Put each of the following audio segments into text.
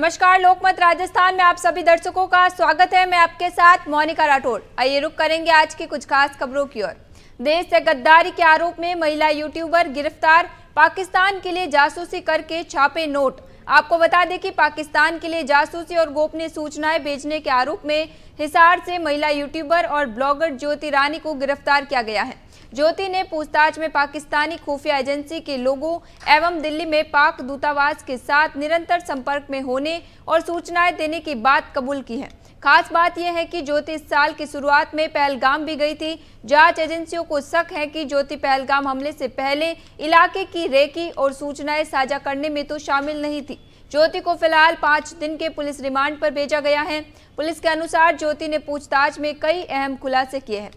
नमस्कार, लोकमत राजस्थान में आप सभी दर्शकों का स्वागत है। मैं आपके साथ मोनिका राठौड़। आइए रुक करेंगे आज की कुछ खास खबरों की ओर। देश से गद्दारी के आरोप में महिला यूट्यूबर गिरफ्तार, पाकिस्तान के लिए जासूसी करके छापे नोट। आपको बता दें कि पाकिस्तान के लिए जासूसी और गोपनीय सूचनाएं भेजने के आरोप में हिसार से महिला यूट्यूबर और ब्लॉगर ज्योति रानी को गिरफ्तार किया गया है। ज्योति ने पूछताछ में पाकिस्तानी खुफिया एजेंसी के लोगों एवं दिल्ली में पाक दूतावास के साथ निरंतर संपर्क में होने और सूचनाएं देने की बात कबूल की है। खास बात यह है कि ज्योति इस साल की शुरुआत में पहलगाम भी गई थी। जांच एजेंसियों को शक है कि ज्योति पहलगाम हमले से पहले इलाके की रेकी और सूचनाएं साझा करने में तो शामिल नहीं थी। ज्योति को फिलहाल 5 दिन के पुलिस रिमांड पर भेजा गया है। पुलिस के अनुसार ज्योति ने पूछताछ में कई अहम खुलासे किए हैं।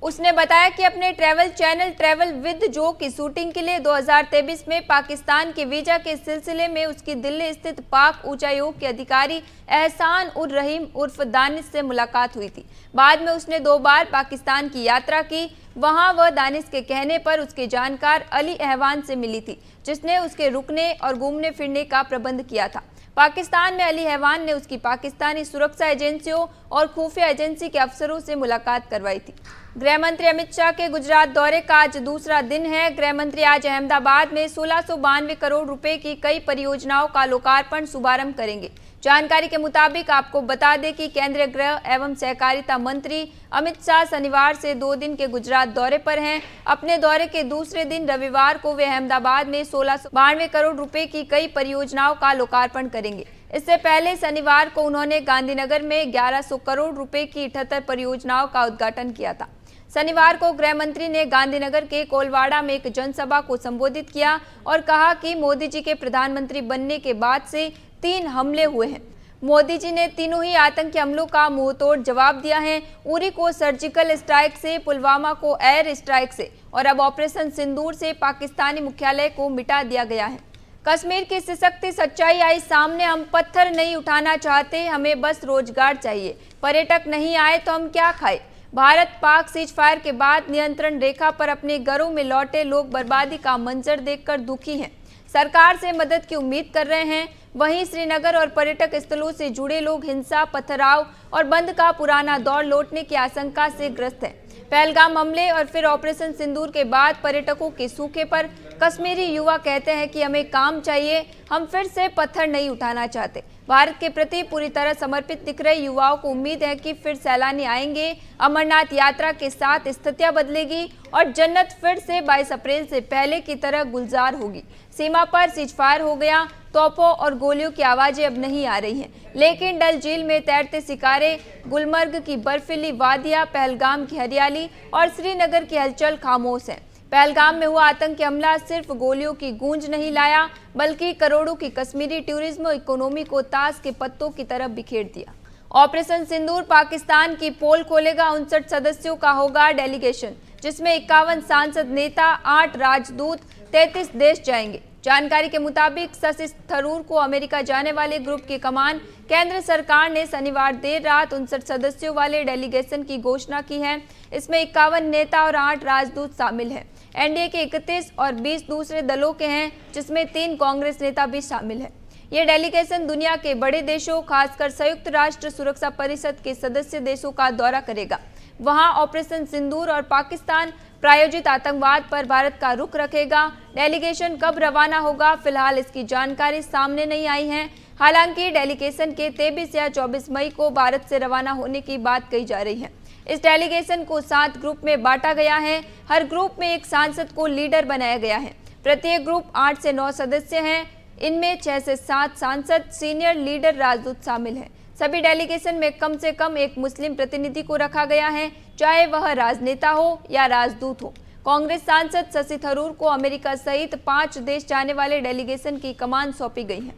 उसने बताया कि अपने ट्रैवल चैनल ट्रैवल विद जो की शूटिंग के लिए 2023 में पाकिस्तान के वीजा के सिलसिले में उसकी दिल्ली स्थित पाक उच्चायोग के अधिकारी एहसान उर रहीम उर्फ दानिश से मुलाकात हुई थी। बाद में उसने 2 बार पाकिस्तान की यात्रा की। वहां वह दानिश के कहने पर उसके जानकार अली अहवान से मिली थी, जिसने उसके रुकने और घूमने फिरने का प्रबंध किया था। पाकिस्तान में अली अहवान ने उसकी पाकिस्तानी सुरक्षा एजेंसियों और खुफिया एजेंसी के अफसरों से मुलाकात करवाई थी। गृह मंत्री अमित शाह के गुजरात दौरे का आज दूसरा दिन है। गृह मंत्री आज अहमदाबाद में 1692 करोड़ रुपए की कई परियोजनाओं का लोकार्पण शुभारंभ करेंगे। जानकारी के मुताबिक आपको बता दें कि केंद्रीय गृह एवं सहकारिता मंत्री अमित शाह शनिवार से 2 दिन के गुजरात दौरे पर हैं। अपने दौरे के दूसरे दिन रविवार को वे अहमदाबाद में 1692 करोड़ रुपए की कई परियोजनाओं का लोकार्पण करेंगे। इससे पहले शनिवार को उन्होंने गांधीनगर में 1100 करोड़ रुपए की 78 परियोजनाओं का उद्घाटन किया था। शनिवार को गृह मंत्री ने गांधीनगर के कोलवाड़ा में एक जनसभा को संबोधित किया और कहा कि मोदी जी के प्रधानमंत्री बनने के बाद से 3 हमले हुए हैं। मोदी जी ने तीनों ही आतंकी हमलों का मुंहतोड़ जवाब दिया है। उरी को सर्जिकल स्ट्राइक से, पुलवामा को एयर स्ट्राइक से और अब ऑपरेशन सिंदूर से पाकिस्तानी मुख्यालय को मिटा दिया गया है। कश्मीर की सशक्ति सच्चाई आई सामने। हम पत्थर नहीं उठाना चाहते, हमें बस रोजगार चाहिए। पर्यटक नहीं आए तो हम क्या खाए। भारत पाक सीज फायर के बाद नियंत्रण रेखा पर अपने घरों में लौटे लोग बर्बादी का मंजर देखकर दुखी हैं। सरकार से मदद की उम्मीद कर रहे हैं। वहीं श्रीनगर और पर्यटक स्थलों से जुड़े लोग हिंसा, पथराव और बंद का पुराना दौर लौटने की आशंका से ग्रस्त हैं। पहलगाम हमले और फिर ऑपरेशन सिंदूर के बाद पर्यटकों के सूखे पर कश्मीरी युवा कहते हैं कि हमें काम चाहिए, हम फिर से पत्थर नहीं उठाना चाहते। भारत के प्रति पूरी तरह समर्पित दिख रहे युवाओं को उम्मीद है कि फिर सैलानी आएंगे। अमरनाथ यात्रा के साथ स्थितियां बदलेगी और जन्नत फिर से 22 अप्रैल से पहले की तरह गुलजार होगी। सीमा पर सीज फायर हो गया, तोपों और गोलियों की आवाजें अब नहीं आ रही हैं, लेकिन डल झील में तैरते शिकारे, गुलमर्ग की बर्फीली वादियां, पहलगाम की हरियाली और श्रीनगर की हलचल खामोश है। पहलगाम में हुआ आतंकी हमला सिर्फ गोलियों की गूंज नहीं लाया, बल्कि करोड़ों की कश्मीरी टूरिज्म इकोनॉमी को ताश के पत्तों की तरफ बिखेर दिया। ऑपरेशन सिंदूर पाकिस्तान की पोल खोलेगा। 59 सदस्यों का होगा डेलीगेशन, जिसमें 51 सांसद, नेता, 8 राजदूत, 33 देश जाएंगे। जानकारी के मुताबिक शशि थरूर को अमेरिका जाने वाले ग्रुप की कमान केंद्र सरकार ने शनिवार देर रात 59 सदस्यों वाले डेलीगेशन की घोषणा की है। इसमें 51 नेता और 8 राजदूत शामिल हैं। एनडीए के 31 और 20 दूसरे दलों के हैं, जिसमें 3 कांग्रेस नेता भी शामिल हैं। ये डेलीगेशन दुनिया के बड़े देशों, खासकर संयुक्त राष्ट्र सुरक्षा परिषद के सदस्य देशों का दौरा करेगा। वहां ऑपरेशन सिंदूर और पाकिस्तान प्रायोजित आतंकवाद पर भारत का रुख रखेगा। डेलीगेशन कब रवाना होगा, फिलहाल इसकी जानकारी सामने नहीं आई है। हालांकि डेलीगेशन के 23 या 24 मई को भारत से रवाना होने की बात कही जा रही है। इस डेलीगेशन को 7 ग्रुप में बांटा गया है। हर ग्रुप में एक सांसद को लीडर बनाया गया है। प्रत्येक ग्रुप 8 से 9 सदस्य हैं। इनमें 6 से 7 सांसद, सीनियर लीडर, राजदूत शामिल हैं। सभी डेलीगेशन में कम से कम एक मुस्लिम प्रतिनिधि को रखा गया है, चाहे वह राजनेता हो या राजदूत हो। कांग्रेस सांसद शशि थरूर को अमेरिका सहित 5 देश जाने वाले डेलीगेशन की कमान सौंपी गई है।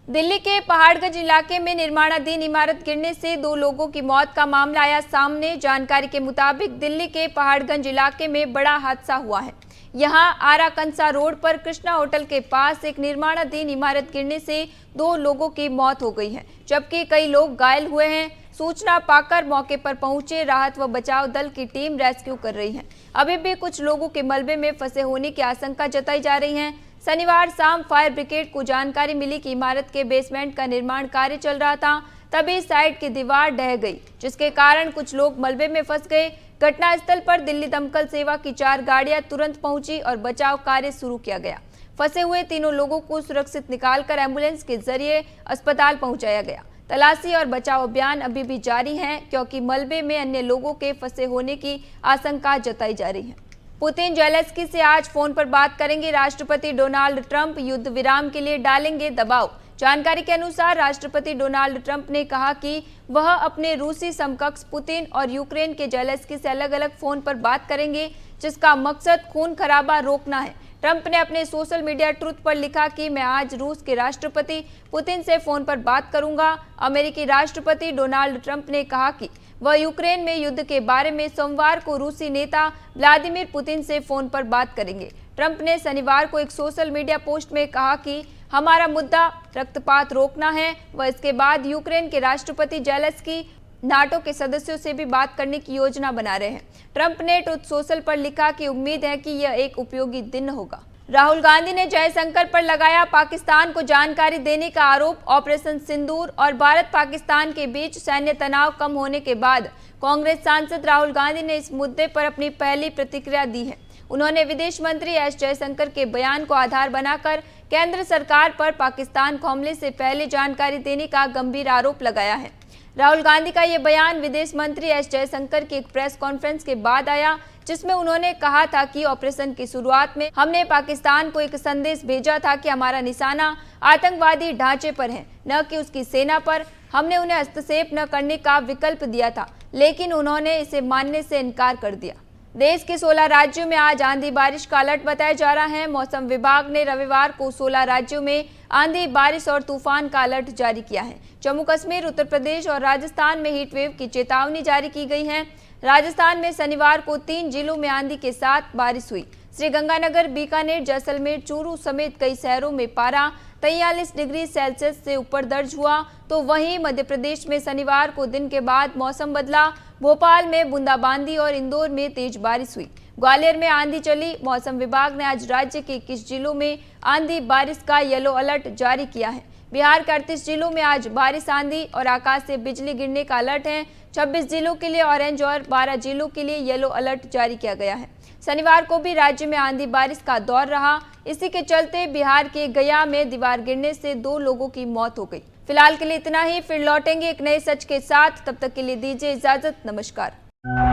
दिल्ली के पहाड़गंज इलाके में निर्माणाधीन इमारत गिरने से 2 लोगों की मौत का मामला आया सामने। जानकारी के मुताबिक दिल्ली के पहाड़गंज इलाके में बड़ा हादसा हुआ है। यहां आरा-कंसा रोड पर कृष्णा होटल के पास एक निर्माणाधीन इमारत गिरने से 2 लोगों की मौत हो गई है, जबकि कई लोग घायल हुए हैं। सूचना पाकर मौके पर पहुंचे राहत व बचाव दल की टीम रेस्क्यू कर रही है। अभी भी कुछ लोगों के मलबे में फंसे होने की आशंका जताई जा रही है। शनिवार शाम फायर ब्रिगेड को जानकारी मिली कि इमारत के बेसमेंट का निर्माण कार्य चल रहा था, तभी साइड की दीवार ढह गई, जिसके कारण कुछ लोग मलबे में फंस गए। घटनास्थल पर दिल्ली दमकल सेवा की 4 गाड़ियां तुरंत पहुंची और बचाव कार्य शुरू किया गया। फंसे हुए तीनों लोगों को सुरक्षित निकालकर एम्बुलेंस के जरिए अस्पताल पहुंचाया गया। तलाशी और बचाव अभियान अभी भी जारी है, क्योंकि मलबे में अन्य लोगों के फंसे होने की आशंका जताई जा रही है। पुतिन जेलेंस्की से आज फोन पर बात करेंगे। राष्ट्रपति डोनाल्ड ट्रंप युद्ध विराम के लिए डालेंगे दबाव। जानकारी के अनुसार राष्ट्रपति डोनाल्ड ट्रंप ने कहा कि वह अपने रूसी समकक्ष पुतिन और यूक्रेन के जेलेंस्की से अलग अलग फोन पर बात करेंगे, जिसका मकसद खून खराबा रोकना है। ट्रंप ने अपने सोशल मीडिया ट्रूथ पर लिखा कि मैं आज रूस के राष्ट्रपति पुतिन से फोन पर बात करूंगा। अमेरिकी राष्ट्रपति डोनाल्ड ट्रंप ने कहा कि वह यूक्रेन में युद्ध के बारे में सोमवार को रूसी नेता व्लादिमीर पुतिन से फोन पर बात करेंगे। ट्रंप ने शनिवार को एक सोशल मीडिया पोस्ट में कहा कि हमारा मुद्दा रक्तपात रोकना है। वह इसके बाद यूक्रेन के राष्ट्रपति जेलेंस्की नाटो के सदस्यों से भी बात करने की योजना बना रहे हैं। ट्रंप ने ट्रुथ सोशल पर लिखा कि उम्मीद है कि यह एक उपयोगी दिन होगा। राहुल गांधी ने जयशंकर पर लगाया पाकिस्तान को जानकारी देने का आरोप। ऑपरेशन सिंदूर और भारत पाकिस्तान के बीच सैन्य तनाव कम होने के बाद कांग्रेस सांसद राहुल गांधी ने इस मुद्दे पर अपनी पहली प्रतिक्रिया दी है। उन्होंने विदेश मंत्री एस जयशंकर के बयान को आधार बनाकर केंद्र सरकार पर पाकिस्तान को हमले से पहले जानकारी देने का गंभीर आरोप लगाया है। राहुल गांधी का ये बयान विदेश मंत्री एस जयशंकर की एक प्रेस कॉन्फ्रेंस के बाद आया, जिसमें उन्होंने कहा था कि ऑपरेशन की शुरुआत में हमने पाकिस्तान को एक संदेश भेजा था कि हमारा निशाना आतंकवादी ढांचे पर है, न कि उसकी सेना पर। हमने उन्हें हस्तक्षेप न करने का विकल्प दिया था, लेकिन उन्होंने इसे मानने से इनकार कर दिया। देश के 16 राज्यों में आज आंधी बारिश का अलर्ट बताया जा रहा है। मौसम विभाग ने रविवार को 16 राज्यों में आंधी बारिश और तूफान का अलर्ट जारी किया है। जम्मू कश्मीर, उत्तर प्रदेश और राजस्थान में हीट वेव की चेतावनी जारी की गई है। राजस्थान में शनिवार को 3 जिलों में आंधी के साथ बारिश हुई। श्रीगंगानगर, बीकानेर, जैसलमेर, चूरू समेत कई शहरों में पारा 43 डिग्री सेल्सियस से ऊपर दर्ज हुआ। तो वहीं मध्य प्रदेश में शनिवार को दिन के बाद मौसम बदला। भोपाल में बूंदाबांदी और इंदौर में तेज बारिश हुई। ग्वालियर में आंधी चली। मौसम विभाग ने आज राज्य के 21 जिलों में आंधी बारिश का येलो अलर्ट जारी किया है। बिहार के 38 जिलों में आज बारिश, आंधी और आकाश से बिजली गिरने का अलर्ट है। 26 जिलों के लिए ऑरेंज और 12 जिलों के लिए येलो अलर्ट जारी किया गया है। शनिवार को भी राज्य में आंधी बारिश का दौर रहा। इसी के चलते बिहार के गया में दीवार गिरने से 2 लोगों की मौत हो गई। फिलहाल के लिए इतना ही, फिर लौटेंगे एक नए सच के साथ। तब तक के लिए दीजिए इजाजत। नमस्कार।